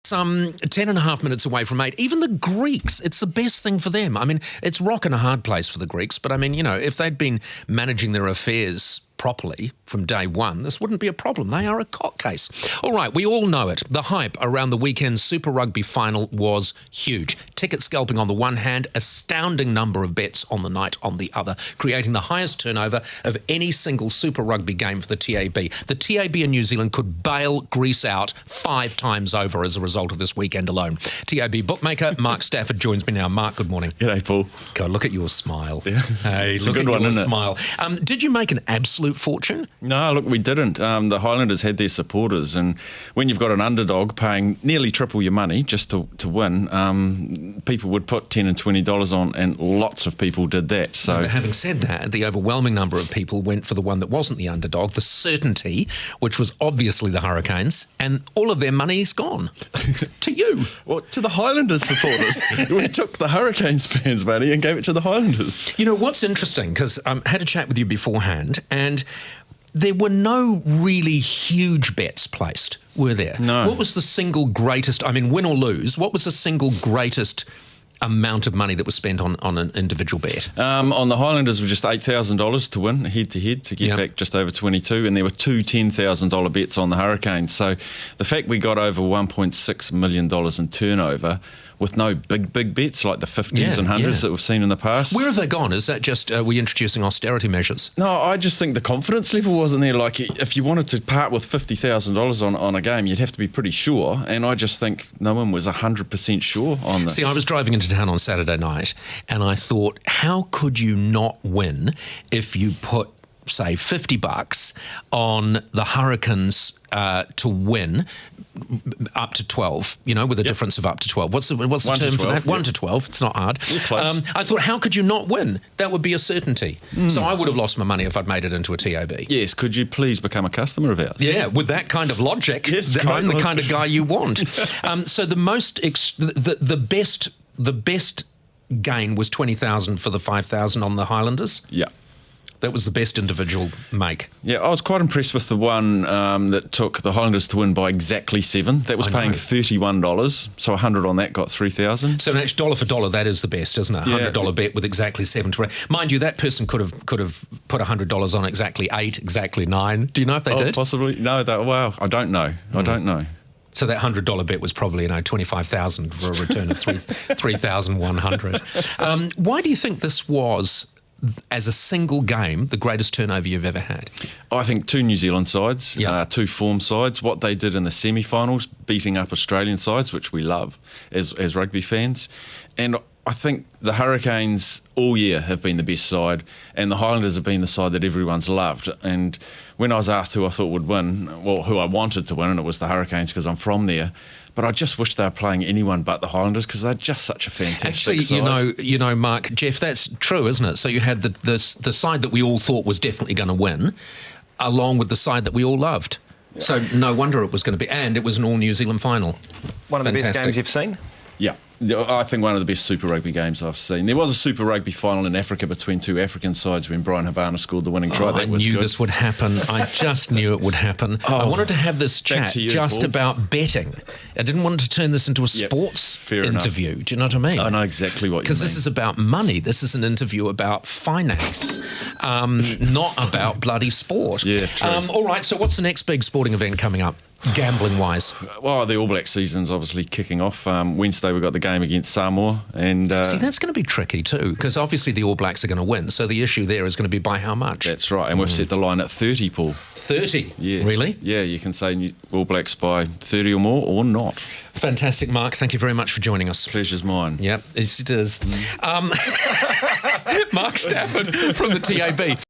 Some 10 and a half minutes away from 8. Even the Greeks, it's the best thing for them. I mean, it's rock and a hard place for the Greeks, but I mean, if they'd been managing their affairs properly from day one, this wouldn't be a problem. They are a court case. All right, we all know it. The hype around the weekend's Super Rugby final was huge. Ticket scalping on the one hand, astounding number of bets on the night on the other, creating the highest turnover of any single Super Rugby game for the TAB. The TAB in New Zealand could bail Greece out 5 times over as a result of this weekend alone. TAB bookmaker Mark Stafford joins me now. Mark, good morning. G'day, Paul. God, look at your smile. Yeah. Hey, It's look a good at one, your isn't it? smile. Did you make an absolute fortune? No, look, we didn't. The Highlanders had their supporters, and when you've got an underdog paying nearly triple your money just to win, people would put $10 and $20 on, and lots of people did that. So, But having said that, the overwhelming number of people went for the one that wasn't the underdog, the certainty, which was obviously the Hurricanes, and all of their money is gone. To you. well, to the Highlanders supporters, we took the Hurricanes fans' money and gave it to the Highlanders. You know, what's interesting, because I had a chat with you beforehand, and there were no really huge bets placed, were there? No. What was the single greatest, I mean, win or lose, what was the single greatest amount of money that was spent on an individual bet? On the Highlanders were just $8,000 to win head-to-head to get Yep. back just over 22, and there were 2 $10,000 bets on the Hurricanes. So the fact we got over $1.6 million in turnover with no big bets like the 50s and 100s that we've seen in the past. Where have they gone? Is that just we introducing austerity measures? No, I just think the confidence level wasn't there. Like, if you wanted to part with $50,000 on a game, you'd have to be pretty sure. And I just think no one was 100% sure on this. See, I was driving into town on Saturday night, and I thought, how could you not win if you put, say, $50 on the Hurricanes to win up to 12, with a difference of up to 12. What's the term for that? 1 to 12. It's not hard. You're close. I thought, how could you not win? That would be a certainty. So I would have lost my money if I'd made it into a TAB. Yes, could you please become a customer of ours? Yeah, with that kind of logic, Yes, I'm the great kind of guy you want. So the best gain was 20,000 for the 5,000 on the Highlanders. Yeah. That was the best individual make. Yeah, I was quite impressed with the one that took the Highlanders to win by exactly 7. That was paying $31, so 100 on that got 3,000. So actually, dollar for dollar, that is the best, isn't it? $100 bet with exactly 7 to 8. Mind you, that person could have put $100 on exactly 8, exactly 9. Do you know if they did? Possibly. No, wow, I don't know. I don't know. So that $100 bet was probably, 25,000 for a return of 3,100. Why do you think this was, as a single game, the greatest turnover you've ever had? I think 2 New Zealand sides, 2 form sides, what they did in the semi-finals, beating up Australian sides, which we love as rugby fans. And I think the Hurricanes all year have been the best side, and the Highlanders have been the side that everyone's loved. And when I was asked who I thought would win, well, who I wanted to win, and it was the Hurricanes because I'm from there, but I just wish they were playing anyone but the Highlanders because they're just such a fantastic side. Mark, Jeff, that's true, isn't it? So you had the side that we all thought was definitely going to win, along with the side that we all loved. Yeah. So no wonder it was going to be, and it was an all New Zealand final. One of the best games you've seen? Yeah, I think one of the best Super Rugby games I've seen. There was a Super Rugby final in Africa between 2 African sides when Brian Habana scored the winning try. That was I knew good. this would happen. I just knew it would happen. I wanted to have this chat Paul. about betting. I didn't want to turn this into a sports interview. Enough. Do you know what I mean? I know exactly what you mean. Because this is about money. This is an interview about finance, not about bloody sport. Yeah, true. All right, so what's the next big sporting event coming up, gambling-wise? Well, the All Black season's obviously kicking off. Wednesday we've got the game against Samoa. And see, that's going to be tricky too, because obviously the All Blacks are going to win. So the issue there is going to be by how much. That's right. And we've set the line at 30, Paul. 30? Yes. Really? Yeah, you can say All Blacks by 30 or more or not. Fantastic, Mark. Thank you very much for joining us. Pleasure's mine. Yep, yes, it is. Mark Stafford from the TAB.